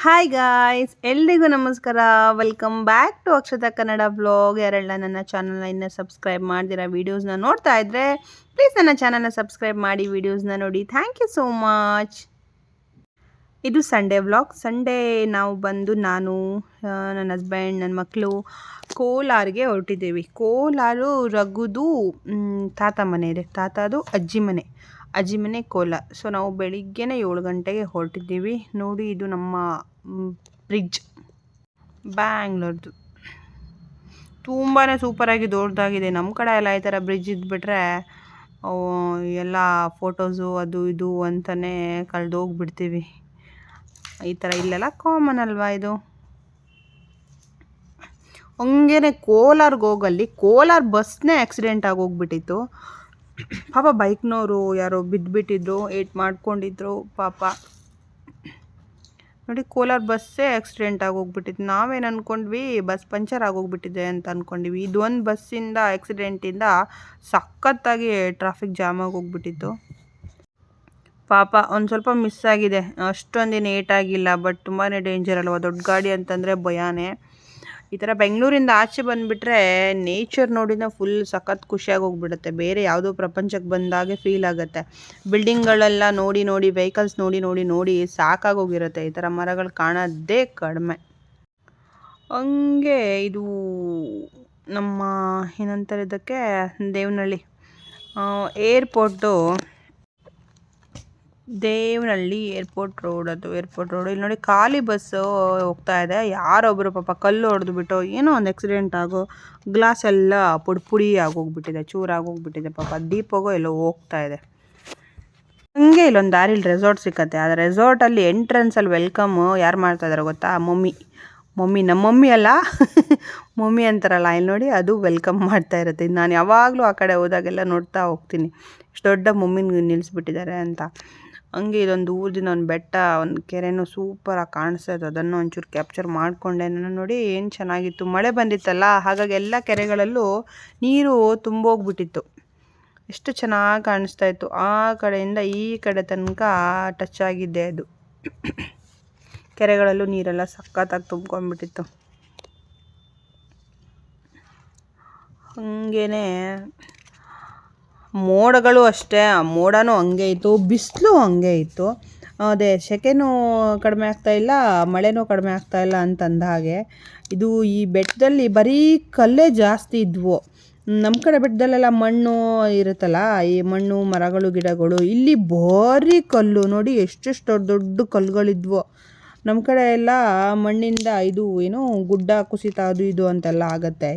Hi guys, ಎಲ್ರಿಗೂ ನಮಸ್ಕಾರ. Welcome back to Akshata Kannada vlog. ಯಾರೆಲ್ಲ ನನ್ನ ಚಾನಲ್ನ ಇನ್ನೂ ಸಬ್ಸ್ಕ್ರೈಬ್ ಮಾಡ್ದಿರಾ ವೀಡಿಯೋಸ್ನ ನೋಡ್ತಾ ಇದ್ದರೆ ಪ್ಲೀಸ್ ನನ್ನ ಚಾನಲ್ನ ಸಬ್ಸ್ಕ್ರೈಬ್ ಮಾಡಿ ವಿಡಿಯೋಸ್ನ ನೋಡಿ. Thank you so much. ಇದು ಸಂಡೇ ವ್ಲಾಗ್. ಸಂಡೇ ನಾವು ಬಂದು ನಾನು ನನ್ನ ಹಸ್ಬೆಂಡ್ ನನ್ನ ಮಕ್ಕಳು ಕೋಲಾರಿಗೆ ಹೊರಟಿದ್ದೀವಿ. ಕೋಲಾರು ರಘುದು ತಾತ ಮನೆ ಇದೆ. ತಾತದು ಅಜ್ಜಿ ಮನೆ ಕೋಲಾರ. ಸೊ ನಾವು ಬೆಳಿಗ್ಗೆನೇ 7 ಗಂಟೆಗೆ ಹೊರಟಿದ್ದೀವಿ. ನೋಡಿ, ಇದು ನಮ್ಮ ಬ್ರಿಡ್ಜ್, ಬ್ಯಾಂಗ್ಳೂರ್ದು. ತುಂಬಾ ಸೂಪರಾಗಿ ದೊಡ್ಡದಾಗಿದೆ. ನಮ್ಮ ಕಡೆ ಎಲ್ಲ ಈ ಥರ ಬ್ರಿಡ್ಜ್ ಇದ್ಬಿಟ್ರೆ ಎಲ್ಲ ಫೋಟೋಸು ಅದು ಇದು ಅಂತಲೇ ಕಳೆದೋಗ್ಬಿಡ್ತೀವಿ. ಈ ಥರ ಇಲ್ಲೆಲ್ಲ ಕಾಮನ್ ಅಲ್ವಾ ಇದು. ಹಂಗೇನೆ ಕೋಲಾರ್ಗೆ ಹೋಗಲ್ಲಿ ಕೋಲಾರ ಬಸ್ನೇ ಆಕ್ಸಿಡೆಂಟ್ ಆಗೋಗ್ಬಿಟ್ಟಿತ್ತು. ಪಾಪ ಬೈಕ್ನವರು ಯಾರೋ ಬಿದ್ದುಬಿಟ್ಟಿದ್ರು, ಏಟ್ ಮಾಡ್ಕೊಂಡಿದ್ರು ಪಾಪ. ನೋಡಿ, ಕೋಲಾರ ಬಸ್ಸೇ ಆಕ್ಸಿಡೆಂಟ್ ಆಗೋಗ್ಬಿಟ್ಟಿತ್ತು. ನಾವೇನು ಅಂದ್ಕೊಂಡ್ವಿ ಬಸ್ ಪಂಚರ್ ಆಗೋಗ್ಬಿಟ್ಟಿದೆ ಅಂತ ಅಂದ್ಕೊಂಡಿವಿ. ಇದೊಂದು ಬಸ್ಸಿಂದ ಆಕ್ಸಿಡೆಂಟಿಂದ ಸಖತ್ತಾಗಿ ಟ್ರಾಫಿಕ್ ಜಾಮ್ ಆಗೋಗ್ಬಿಟ್ಟಿತ್ತು. ಪಾಪ ಒಂದು ಸ್ವಲ್ಪ ಮಿಸ್ ಆಗಿದೆ, ಅಷ್ಟೊಂದೇನು ಏಟಾಗಿಲ್ಲ. ಬಟ್ ತುಂಬಾ ಡೇಂಜರ್ ಅಲ್ವಾ, ದೊಡ್ಡ ಗಾಡಿ ಅಂತಂದರೆ ಭಯಾನೇ. ಈ ಥರ ಬೆಂಗಳೂರಿಂದ ಆಚೆ ಬಂದುಬಿಟ್ರೆ ನೇಚರ್ ನೋಡಿದ ಫುಲ್ ಸಖತ್ ಖುಷಿಯಾಗಿ ಹೋಗ್ಬಿಡುತ್ತೆ. ಬೇರೆ ಯಾವುದೋ ಪ್ರಪಂಚಕ್ಕೆ ಬಂದಾಗೆ ಫೀಲ್ ಆಗುತ್ತೆ. ಬಿಲ್ಡಿಂಗ್ಗಳೆಲ್ಲ ನೋಡಿ ವೆಹಿಕಲ್ಸ್ ನೋಡಿ ಸಾಕಾಗೋಗಿರುತ್ತೆ. ಈ ಥರ ಮರಗಳು ಕಾಣೋದೇ ಕಡಿಮೆ. ಹಂಗೆ ಇದು ನಮ್ಮ ಏನಂತಾರೆ ಇದಕ್ಕೆ, ದೇವನಹಳ್ಳಿ ದೇವನಹಳ್ಳಿ ಏರ್ಪೋರ್ಟ್ ರೋಡ್. ಇಲ್ಲಿ ನೋಡಿ, ಖಾಲಿ ಬಸ್ಸು ಹೋಗ್ತಾ ಇದೆ. ಯಾರೊಬ್ಬರು ಪಾಪ ಕಲ್ಲು ಹೊಡೆದ್ಬಿಟ್ಟು ಏನೋ ಒಂದು ಆಕ್ಸಿಡೆಂಟ್ ಆಗೋ, ಗ್ಲಾಸ್ ಎಲ್ಲ ಪುಡಿ ಆಗೋಗ್ಬಿಟ್ಟಿದೆ, ಚೂರಾಗೋಗ್ಬಿಟ್ಟಿದೆ. ಪಾಪ ದೀಪಗೋ ಎಲ್ಲೋ ಹೋಗ್ತಾ ಇದೆ. ಹಂಗೆ ಇಲ್ಲೊಂದು ದಾರಿಲಿ ರೆಸಾರ್ಟ್ ಸಿಕ್ಕತ್ತೆ. ಆ ರೆಸಾರ್ಟಲ್ಲಿ ಎಂಟ್ರೆನ್ಸಲ್ಲಿ ವೆಲ್ಕಮ್ ಯಾರು ಮಾಡ್ತಾ ಇದ್ದಾರೆ ಗೊತ್ತಾ? ಮಮ್ಮಿ ನಮ್ಮ ಮಮ್ಮಿ ಅಲ್ಲ ಮಮ್ಮಿ ಅಂತಾರಲ್ಲ, ಇಲ್ಲಿ ನೋಡಿ, ಅದು ವೆಲ್ಕಮ್ ಮಾಡ್ತಾ ಇರುತ್ತೆ. ನಾನು ಯಾವಾಗಲೂ ಆ ಕಡೆ ಹೋದಾಗೆಲ್ಲ ನೋಡ್ತಾ ಹೋಗ್ತೀನಿ, ಇಷ್ಟು ದೊಡ್ಡ ಮಮ್ಮಿನ ನಿಲ್ಲಿಸ್ಬಿಟ್ಟಿದ್ದಾರೆ ಅಂತ. ಹಂಗೆ ಇದೊಂದು ಊರದಿಂದ ಒಂದು ಬೆಟ್ಟ, ಒಂದು ಕೆರೆನೂ ಸೂಪರಾಗಿ ಕಾಣಿಸ್ತಾ ಇತ್ತು. ಅದನ್ನು ಒಂಚೂರು ಕ್ಯಾಪ್ಚರ್ ಮಾಡಿಕೊಂಡೆ. ನೋಡಿ ಏನು ಚೆನ್ನಾಗಿತ್ತು. ಮಳೆ ಬಂದಿತ್ತಲ್ಲ, ಹಾಗಾಗಿ ಎಲ್ಲ ಕೆರೆಗಳಲ್ಲೂ ನೀರು ತುಂಬೋಗ್ಬಿಟ್ಟಿತ್ತು. ಎಷ್ಟು ಚೆನ್ನಾಗಿ ಕಾಣಿಸ್ತಾ ಇತ್ತು. ಆ ಕಡೆಯಿಂದ ಈ ಕಡೆ ತನಕ ಟಚ್ ಆಗಿದ್ದೆ ಅದು. ಕೆರೆಗಳಲ್ಲೂ ನೀರೆಲ್ಲ ಸಖತ್ತಾಗಿ ತುಂಬ್ಕೊಂಡ್ಬಿಟ್ಟಿತ್ತು. ಹಾಗೇನೆ ಮೋಡಗಳು ಅಷ್ಟೇ, ಮೋಡನೂ ಹಂಗೆ ಇತ್ತು, ಬಿಸಿಲು ಹಂಗೆ ಇತ್ತು. ಅದೇ ಸೆಕೆನೂ ಕಡಿಮೆ ಆಗ್ತಾಯಿಲ್ಲ, ಮಳೆನೂ ಕಡಿಮೆ ಆಗ್ತಾಯಿಲ್ಲ ಅಂತಂದ ಹಾಗೆ. ಇದು ಈ ಬೆಟ್ಟದಲ್ಲಿ ಬರೀ ಕಲ್ಲೇ ಜಾಸ್ತಿ ಇದ್ವು. ನಮ್ಮ ಕಡೆ ಬೆಟ್ಟದಲ್ಲೆಲ್ಲ ಮಣ್ಣು ಇರುತ್ತಲ್ಲ, ಈ ಮಣ್ಣು, ಮರಗಳು, ಗಿಡಗಳು. ಇಲ್ಲಿ ಭಾರಿ ಕಲ್ಲು ನೋಡಿ, ಎಷ್ಟೆಷ್ಟು ದೊಡ್ಡ ಕಲ್ಲುಗಳಿದ್ವು. ನಮ್ಮ ಕಡೆ ಎಲ್ಲ ಮಣ್ಣಿಂದ ಇದು ಏನು ಗುಡ್ಡ ಕುಸಿತ ಅದು ಇದು ಅಂತೆಲ್ಲ ಆಗತ್ತೆ.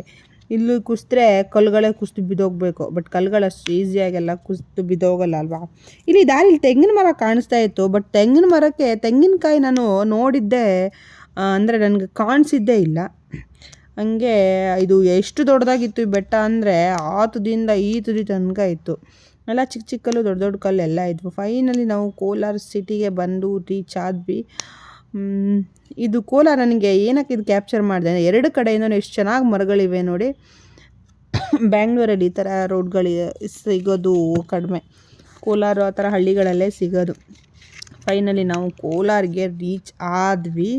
ಇಲ್ಲಿ ಕುಸಿದ್ರೆ ಕಲ್ಲುಗಳೇ ಕುಸಿದು ಬಿದ್ದೋಗ್ಬೇಕು. ಬಟ್ ಕಲ್ಲುಗಳು ಅಷ್ಟು ಈಸಿಯಾಗೆಲ್ಲ ಕುಸಿದು ಬಿದ್ದೋಗಲ್ಲ ಅಲ್ವಾ. ಇಲ್ಲಿ ದಾರಿಲಿ ತೆಂಗಿನ ಮರ ಕಾಣಿಸ್ತಾ ಇತ್ತು. ಬಟ್ ತೆಂಗಿನ ಮರಕ್ಕೆ ತೆಂಗಿನಕಾಯಿ ನಾನು ನೋಡಿದ್ದೆ, ಅಂದರೆ ನನಗೆ ಕಾಣಿಸಿದ್ದೇ ಇಲ್ಲ. ಹಂಗೆ ಇದು ಎಷ್ಟು ದೊಡ್ಡದಾಗಿತ್ತು ಈ ಬೆಟ್ಟ ಅಂದರೆ, ಆ ತುದಿಯಿಂದ ಈ ತುದಿ ತನಕ ಇತ್ತು. ಎಲ್ಲ ಚಿಕ್ಕ ಚಿಕ್ಕ ಕಲ್ಲು, ದೊಡ್ಡ ದೊಡ್ಡ ಕಲ್ಲು ಎಲ್ಲ ಇದ್ವು. ಫೈನಲಿ ನಾವು ಕೋಲಾರ ಸಿಟಿಗೆ ಬಂದು ರೀಚ್ ಆದ್ವಿ. ಇದು ಕೋಲಾರ ನನಗೆ ಏನಕ್ಕೆ ಇದು ಕ್ಯಾಪ್ಚರ್ ಮಾಡಿದೆ ಅಂದರೆ, ಎರಡು ಕಡೆಯಿಂದ ಎಷ್ಟು ಚೆನ್ನಾಗಿ ಮರಗಳಿವೆ ನೋಡಿ. ಬ್ಯಾಂಗ್ಳೂರಲ್ಲಿ ಈ ಥರ ರೋಡ್ಗಳು ಸಿಗೋದು ಕಡಿಮೆ, ಕೋಲಾರ ಆ ಥರ ಹಳ್ಳಿಗಳಲ್ಲೇ ಸಿಗೋದು. ಫೈನಲಿ ನಾವು ಕೋಲಾರಿಗೆ ರೀಚ್ ಆದ್ವಿ.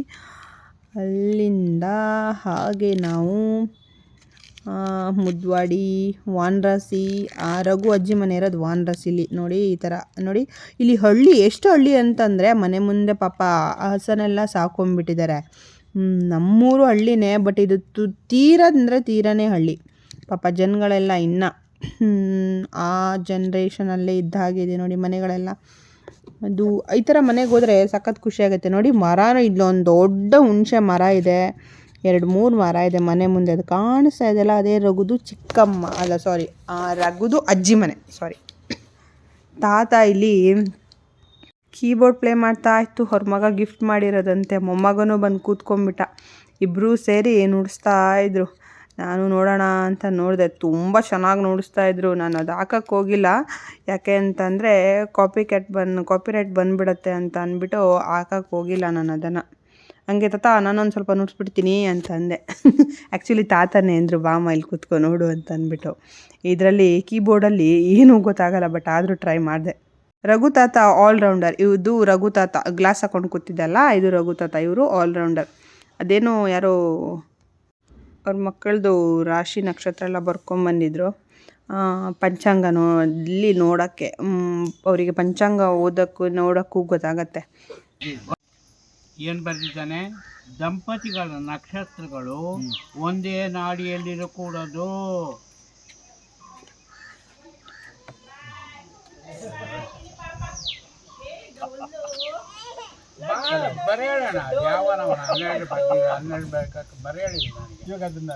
ಅಲ್ಲಿಂದ ಹಾಗೆ ನಾವು ಮುದ್ವಾಡಿ, ವಾನರಾಸಿ, ರಘು ಅಜ್ಜಿ ಮನೆ ಇರೋದು ವಾನರಾಸಿಲಿ. ನೋಡಿ ಈ ಥರ ನೋಡಿ, ಇಲ್ಲಿ ಹಳ್ಳಿ ಎಷ್ಟು ಹಳ್ಳಿ ಅಂತಂದರೆ, ಮನೆ ಮುಂದೆ ಪಾಪ ಹಸನೆಲ್ಲ ಸಾಕೊಂಡ್ಬಿಟ್ಟಿದ್ದಾರೆ. ನಮ್ಮೂರು ಹಳ್ಳಿನೇ, ಬಟ್ ಇದು ತೀರನೇ ಹಳ್ಳಿ. ಪಾಪ ಜನಗಳೆಲ್ಲ ಇನ್ನು ಆ ಜನ್ರೇಷನಲ್ಲೇ ಇದ್ದ ಹಾಗಿದೆ ನೋಡಿ ಮನೆಗಳೆಲ್ಲ. ಅದು ಈ ಥರ ಮನೆಗೆ ಹೋದರೆ ಸಖತ್ ಖುಷಿಯಾಗುತ್ತೆ. ನೋಡಿ, ಮರನೂ ಇಲ್ಲೊಂದು ದೊಡ್ಡ ಹುಣಸೆ ಮರ ಇದೆ, 2-3 ಮರ ಇದೆ ಮನೆ ಮುಂದೆ. ಅದು ಕಾಣಿಸ್ತಾ ಇದೆಯಲ್ಲ, ಅದೇ ರಘುದು ಚಿಕ್ಕಮ್ಮ ಅಲ್ಲ, ಸಾರಿ, ರಘುದು ಅಜ್ಜಿ ಮನೆ, ಸಾರಿ. ತಾತ ಇಲ್ಲಿ ಕೀಬೋರ್ಡ್ ಪ್ಲೇ ಮಾಡ್ತಾ ಇತ್ತು. ಅವ್ರ ಮಗ ಗಿಫ್ಟ್ ಮಾಡಿರೋದಂತೆ. ಮೊಮ್ಮಗನೂ ಬಂದು ಕೂತ್ಕೊಂಡ್ಬಿಟ್ಟ. ಇಬ್ಬರೂ ಸೇರಿ ನುಡಿಸ್ತಾ ಇದ್ರು. ನಾನು ನೋಡೋಣ ಅಂತ ನೋಡಿದೆ, ತುಂಬ ಚೆನ್ನಾಗಿ ನುಡಿಸ್ತಾ ಇದ್ರು. ನಾನು ಅದು ಹಾಕಕ್ಕೆ ಹೋಗಿಲ್ಲ, ಯಾಕೆ ಅಂತಂದರೆ ಕಾಪಿರೈಟ್ ಬಂದುಬಿಡತ್ತೆ ಅಂತ ಅಂದ್ಬಿಟ್ಟು ಹಾಕಕ್ಕೆ ಹೋಗಿಲ್ಲ ನಾನು ಅದನ್ನು. ಹಂಗೆ ತಾತ ನಾನೊಂದು ಸ್ವಲ್ಪ ನುಡಿಸ್ಬಿಡ್ತೀನಿ ಅಂತ ಅಂದೆ. ಆ್ಯಕ್ಚುಲಿ ತಾತನೇ ಅಂದರು, ಬಾಮ ಇಲ್ಲಿ ಕೂತ್ಕೊ ನೋಡು ಅಂತ ಅಂದ್ಬಿಟ್ಟು. ಇದರಲ್ಲಿ ಕೀಬೋರ್ಡಲ್ಲಿ ಏನೂ ಗೊತ್ತಾಗಲ್ಲ, ಬಟ್ ಆದರೂ ಟ್ರೈ ಮಾಡಿದೆ. ರಘು ತಾತ ಆಲ್ರೌಂಡರ್. ಇದು ರಘು ತಾತ ಗ್ಲಾಸ್ ಹಾಕೊಂಡು ಕೂತಿದ್ದಲ್ಲ, ಇದು ರಘು ತಾತ. ಇವರು ಆಲ್ರೌಂಡರ್. ಅದೇನೋ ಯಾರೋ ಅವ್ರ ಮಕ್ಕಳದು ರಾಶಿ ನಕ್ಷತ್ರ ಎಲ್ಲ ಬರ್ಕೊಂಬಂದಿದ್ರು ಪಂಚಾಂಗನೋ ಇಲ್ಲಿ ನೋಡೋಕ್ಕೆ. ಅವರಿಗೆ ಪಂಚಾಂಗ ನೋಡೋಕ್ಕೂ ಗೊತ್ತಾಗತ್ತೆ. ಏನು ಬರೆದಿದ್ದಾನೆ? ದಂಪತಿಗಳ ನಕ್ಷತ್ರಗಳು ಒಂದೇ ನಾಡಿಯಲ್ಲಿರಕೂಡದು. ಬರೆಯೋಣ ಯಾವನ 12 ಬೇಕಾದ್ರೆ ಬರೆಯಳಿ. ಇವಾಗ ಅದನ್ನ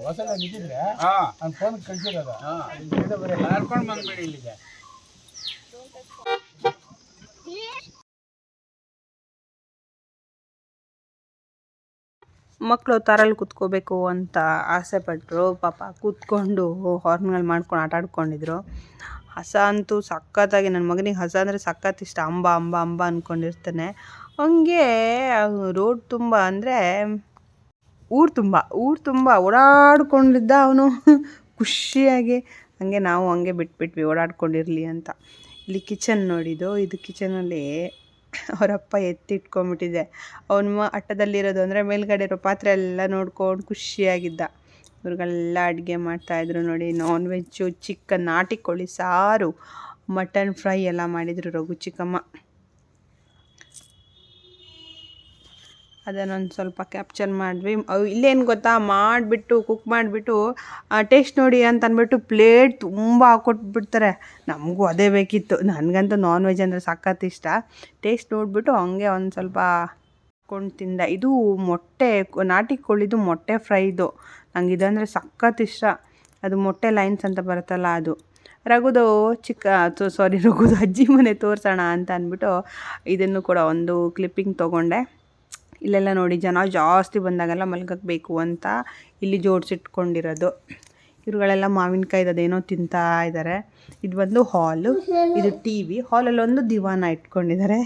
ಹೊಸ ನಿಂತಿದ್ರೆ ನಾನು ಫೋನ್ ಕಳಿಸಿರೋದ ಕರ್ಕೊಂಡು ಬಂದ್ಬಿಡಿ ಇಲ್ಲಿಗೆ. ಮಕ್ಕಳು ತಾರಲ್ಲಿ ಕೂತ್ಕೋಬೇಕು ಅಂತ ಆಸೆ ಪಟ್ಟರು. ಪಾಪ ಕೂತ್ಕೊಂಡು ಹಾರ್ನ್ಗಳು ಮಾಡ್ಕೊಂಡು ಆಟ ಆಡ್ಕೊಂಡಿದ್ರು. ಹಸ ಅಂತೂ ಸಖತ್ತಾಗಿ, ನನ್ನ ಮಗನಿಗೆ ಹಸ ಅಂದರೆ ಸಖತ್ ಇಷ್ಟ. ಅಂಬ ಅಂಬ ಅಂಬ ಅಂದ್ಕೊಂಡಿರ್ತಾನೆ. ಹಂಗೆ ರೋಡ್ ತುಂಬ ಅಂದರೆ ಊರು ತುಂಬ ಓಡಾಡ್ಕೊಂಡಿದ್ದ ಅವನು ಖುಷಿಯಾಗಿ. ಹಾಗೆ ನಾವು ಹಂಗೆ ಬಿಟ್ಬಿಟ್ವಿ ಓಡಾಡ್ಕೊಂಡಿರಲಿ ಅಂತ. ಇಲ್ಲಿ ಕಿಚನ್ ನೋಡಿದ್ದು, ಇದು ಕಿಚನಲ್ಲಿ ಅವರಪ್ಪ ಎತ್ತಿಟ್ಕೊಂಡ್ಬಿಟ್ಟಿದೆ. ಅವನ ಅಟ್ಟದಲ್ಲಿರೋದು ಅಂದರೆ ಮೇಲ್ಗಡೆ ಇರೋ ಪಾತ್ರೆ ಎಲ್ಲ ನೋಡ್ಕೊಂಡು ಖುಷಿಯಾಗಿದ್ದ. ಇವ್ರಿಗೆಲ್ಲ ಅಡುಗೆ ಮಾಡ್ತಾಯಿದ್ರು ನೋಡಿ. ನಾನ್ ವೆಜ್ಜು, ಚಿಕನ್, ನಾಟಿ ಕೋಳಿ ಸಾರು, ಮಟನ್ ಫ್ರೈ ಎಲ್ಲ ಮಾಡಿದರು ರಘು ಚಿಕ್ಕಮ್ಮ. ಅದನ್ನೊಂದು ಸ್ವಲ್ಪ ಕ್ಯಾಪ್ಚರ್ ಮಾಡಿದ್ವಿ. ಇಲ್ಲೇನು ಗೊತ್ತಾ, ಕುಕ್ ಮಾಡಿಬಿಟ್ಟು ಟೇಸ್ಟ್ ನೋಡಿ ಅಂತ ಅಂದ್ಬಿಟ್ಟು ಪ್ಲೇಟ್ ತುಂಬ ಹಾಕ್ಕೊಟ್ಬಿಡ್ತಾರೆ. ನಮಗೂ ಅದೇ ಬೇಕಿತ್ತು. ನನಗಂತೂ ನಾನ್ ವೆಜ್ ಅಂದರೆ ಸಖತ್ ಇಷ್ಟ. ಟೇಸ್ಟ್ ನೋಡಿಬಿಟ್ಟು ಹಂಗೆ ಒಂದು ಸ್ವಲ್ಪ ಹಾಕ್ಕೊಂಡು ತಿಂದೆ. ಇದು ಮೊಟ್ಟೆ, ನಾಟಿ ಕೋಳಿದು ಮೊಟ್ಟೆ ಫ್ರೈದು. ನಂಗೆ ಇದಂದರೆ ಸಖತ್ ಇಷ್ಟ. ಅದು ಮೊಟ್ಟೆ ಲೈನ್ಸ್ ಅಂತ ಬರುತ್ತಲ್ಲ ಅದು. ರಘುದು ರಘುದು ಅಜ್ಜಿ ಮನೆ ತೋರಿಸೋಣ ಅಂತ ಅಂದ್ಬಿಟ್ಟು ಇದನ್ನು ಕೂಡ ಒಂದು ಕ್ಲಿಪ್ಪಿಂಗ್ ತೊಗೊಂಡೆ. ಇಲ್ಲೆಲ್ಲ ನೋಡಿ ಜನ ಜಾಸ್ತಿ ಬಂದಾಗೆಲ್ಲ ಮಲ್ಗಕ್ಕೆ ಬೇಕು ಅಂತ ಇಲ್ಲಿ ಜೋಡಿಸಿಟ್ಕೊಂಡಿರೋದು. ಇವುಗಳೆಲ್ಲ ಮಾವಿನಕಾಯ್ದು ಅದೇನೋ ತಿಂತಾ ಇದ್ದಾರೆ. ಇದು ಬಂದು ಹಾಲು, ಇದು ಟಿ ವಿ. ಹಾಲಲ್ಲಿ ಒಂದು ದಿವಾನ ಇಟ್ಕೊಂಡಿದ್ದಾರೆ.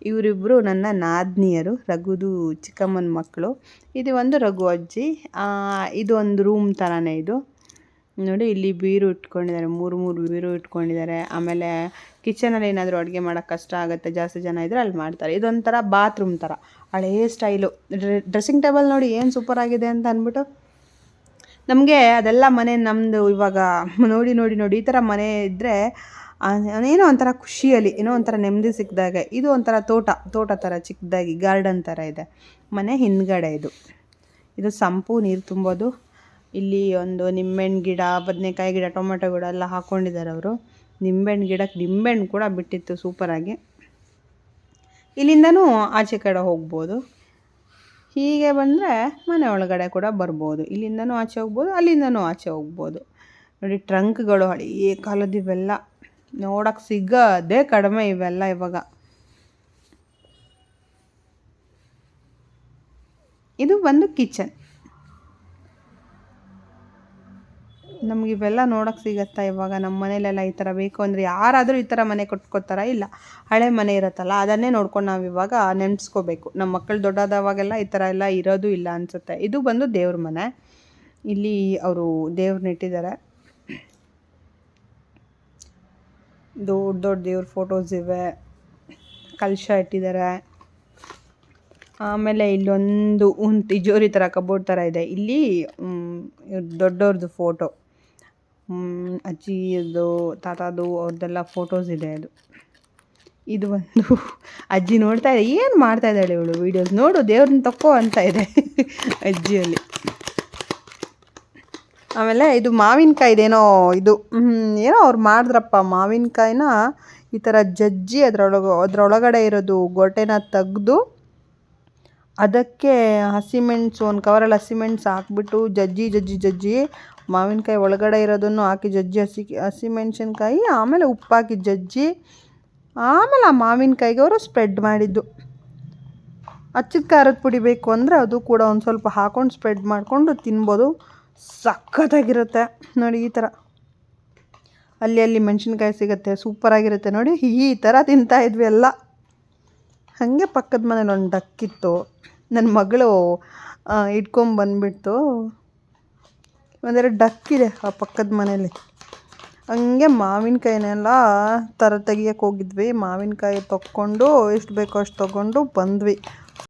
ಇವರಿಬ್ಬರು ನನ್ನ ನಾದ್ನಿಯರು, ರಘುದು ಚಿಕ್ಕಮ್ಮನ ಮಕ್ಕಳು. ಇದು ಒಂದು ರಘು ಅಜ್ಜಿ. ಇದು ಒಂದು ರೂಮ್ ಥರನೇ ಇದು ನೋಡಿ. ಇಲ್ಲಿ ಬೀರು ಇಟ್ಕೊಂಡಿದ್ದಾರೆ, ಮೂರು ಬೀರು ಇಟ್ಕೊಂಡಿದ್ದಾರೆ. ಆಮೇಲೆ ಕಿಚನಲ್ಲಿ ಏನಾದರೂ ಅಡುಗೆ ಮಾಡೋಕ್ಕೆ ಕಷ್ಟ ಆಗುತ್ತೆ, ಜಾಸ್ತಿ ಜನ ಇದ್ದರೆ ಅಲ್ಲಿ ಮಾಡ್ತಾರೆ. ಇದೊಂಥರ ಬಾತ್ರೂಮ್ ಥರ ಹಳೇ ಸ್ಟೈಲು. ಡ್ರೆಸ್ಸಿಂಗ್ ಟೇಬಲ್ ನೋಡಿ ಏನು ಸೂಪರ್ ಆಗಿದೆ ಅಂತ ಅಂದ್ಬಿಟ್ಟು. ನಮಗೆ ಅದೆಲ್ಲ ಮನೆ ನಮ್ಮದು ಇವಾಗ ನೋಡಿ ಈ ಥರ ಮನೆ ಇದ್ದರೆ ಏನೋ ಒಂಥರ ಖುಷಿಯಲ್ಲಿ, ಏನೋ ಒಂಥರ ನೆಮ್ಮದಿ ಸಿಕ್ಕಿದಾಗ. ಇದು ಒಂಥರ ತೋಟ ಥರ ಚಿಕ್ಕದಾಗಿ ಗಾರ್ಡನ್ ಥರ ಇದೆ ಮನೆ ಹಿಂದ್ಗಡೆ. ಇದು ಸಂಪು ನೀರು ತುಂಬೋದು. ಇಲ್ಲಿ ಒಂದು ನಿಂಬೆಹಣ್ಣು ಗಿಡ, ಬದನೆಕಾಯಿ ಗಿಡ, ಟೊಮೆಟೊ ಗಿಡ ಎಲ್ಲ ಹಾಕ್ಕೊಂಡಿದ್ದಾರೆ ಅವರು. ನಿಂಬೆಹಣ್ಣು ಗಿಡಕ್ಕೆ ನಿಂಬೆಹಣ್ಣು ಕೂಡ ಬಿಟ್ಟಿತ್ತು ಸೂಪರಾಗಿ. ಇಲ್ಲಿಂದನೂ ಆಚೆ ಕಡೆ ಹೋಗ್ಬೋದು. ಹೀಗೆ ಬಂದರೆ ಮನೆ ಒಳಗಡೆ ಕೂಡ ಬರ್ಬೋದು. ಇಲ್ಲಿಂದನೂ ಆಚೆ ಹೋಗ್ಬೋದು, ಅಲ್ಲಿಂದನೂ ಆಚೆ ಹೋಗ್ಬೋದು. ನೋಡಿ ಟ್ರಂಕ್ಗಳು ಹಳೆಯ ಕಾಲದ ಇವೆಲ್ಲ ನೋಡೋಕ್ಕೆ ಸಿಗೋದೇ ಕಡಿಮೆ ಇವೆಲ್ಲ ಇವಾಗ. ಇದು ಬಂದು ಕಿಚನ್. ನಮಗಿವೆಲ್ಲ ನೋಡೋಕ್ಕೆ ಸಿಗುತ್ತಾ ಇವಾಗ? ನಮ್ಮ ಮನೇಲೆಲ್ಲ ಈ ಥರ ಬೇಕು ಅಂದರೆ ಯಾರಾದರೂ ಈ ಥರ ಮನೆ ಕಟ್ಕೋತಾರ? ಇಲ್ಲ. ಹಳೆ ಮನೆ ಇರುತ್ತಲ್ಲ ಅದನ್ನೇ ನೋಡ್ಕೊಂಡು ನಾವು ಇವಾಗ ನೆನೆಸ್ಕೋಬೇಕು. ನಮ್ಮ ಮಕ್ಕಳು ದೊಡ್ಡದಾವಾಗೆಲ್ಲ ಈ ಥರ ಎಲ್ಲ ಇರೋದು ಇಲ್ಲ ಅನಿಸುತ್ತೆ. ಇದು ಬಂದು ದೇವ್ರ ಮನೆ. ಇಲ್ಲಿ ಅವರು ದೇವ್ರನ್ನ ಇಟ್ಟಿದ್ದಾರೆ. ದೊಡ್ಡ ದೇವ್ರ ಫೋಟೋಸ್ ಇವೆ, ಕಲಶ ಇಟ್ಟಿದ್ದಾರೆ. ಆಮೇಲೆ ಇಲ್ಲೊಂದು ತಿಜೋರಿ ಥರ ಕಬೋರ್ಡ್ ಥರ ಇದೆ. ಇಲ್ಲಿ ದೊಡ್ಡವ್ರದ್ದು ಫೋಟೋ, ಅಜ್ಜಿಯದು, ತಾತದು, ಅವ್ರದ್ದೆಲ್ಲ ಫೋಟೋಸ್ ಇದೆ. ಇದು ಒಂದು ಅಜ್ಜಿ ನೋಡ್ತಾ ಇದೆ, ಏನು ಮಾಡ್ತಾ ಇದ್ದಾಳೆ ಇವಳು, ವೀಡಿಯೋಸ್ ನೋಡು, ದೇವ್ರನ್ನ ತಕ್ಕೋ ಅಂತ ಇದೆ ಅಜ್ಜಿಯಲ್ಲಿ. ಆಮೇಲೆ ಇದು ಮಾವಿನಕಾಯ್ದೇನೋ ಇದು ಏನೋ ಅವ್ರು ಮಾಡಿದ್ರಪ್ಪ. ಮಾವಿನಕಾಯಿನ ಈ ಥರ ಜಜ್ಜಿ ಅದರೊಳಗಡೆ ಇರೋದು ಗೊಟೆನ ತೆಗೆದು ಅದಕ್ಕೆ ಹಸಿಮೆಣಸು, ಒಂದು ಕವರಲ್ಲಿ ಹಸಿಮೆಣಸು ಹಾಕ್ಬಿಟ್ಟು ಜಜ್ಜಿ ಮಾವಿನಕಾಯಿ ಒಳಗಡೆ ಇರೋದನ್ನು ಹಾಕಿ ಹಸಿಮೆಣಸಿನ್ಕಾಯಿ, ಆಮೇಲೆ ಉಪ್ಪಾಕಿ ಜಜ್ಜಿ, ಆಮೇಲೆ ಆ ಮಾವಿನಕಾಯಿಗೆ ಅವರು ಸ್ಪ್ರೆಡ್ ಮಾಡಿದ್ದು. ಅಚ್ಚಿದ ಖಾರದ ಪುಡಿ ಬೇಕು ಅಂದರೆ ಅದು ಕೂಡ ಒಂದು ಸ್ವಲ್ಪ ಹಾಕ್ಕೊಂಡು ಸ್ಪ್ರೆಡ್ ಮಾಡಿಕೊಂಡು ತಿನ್ಬೋದು. ಸಖತ್ತಾಗಿರುತ್ತೆ ನೋಡಿ. ಈ ಥರ ಅಲ್ಲಿ ಮೆಣಸಿನ್ಕಾಯಿ ಸಿಗುತ್ತೆ, ಸೂಪರಾಗಿರುತ್ತೆ ನೋಡಿ. ಈ ಥರ ತಿಂತಾಯಿದ್ವಿ ಎಲ್ಲ. ಹಾಗೆ ಪಕ್ಕದ ಮನೇಲಿ ಒಂದು ಡಕ್ಕಿತ್ತು, ನನ್ನ ಮಗಳು ಇಟ್ಕೊಂಬಂದ್ಬಿಡ್ತು. ಒಂದೆರಡು ಡಕ್ಕಿದೆ ಆ ಪಕ್ಕದ ಮನೇಲಿ. ಹಂಗೆ ಮಾವಿನಕಾಯಿನೆಲ್ಲ ತೆಗಿಯಕ್ಕೆ ಹೋಗಿದ್ವಿ. ಮಾವಿನಕಾಯಿ ತೊಗೊಂಡು ಎಷ್ಟು ಬೇಕೋ ಅಷ್ಟು ತೊಗೊಂಡು ಬಂದ್ವಿ.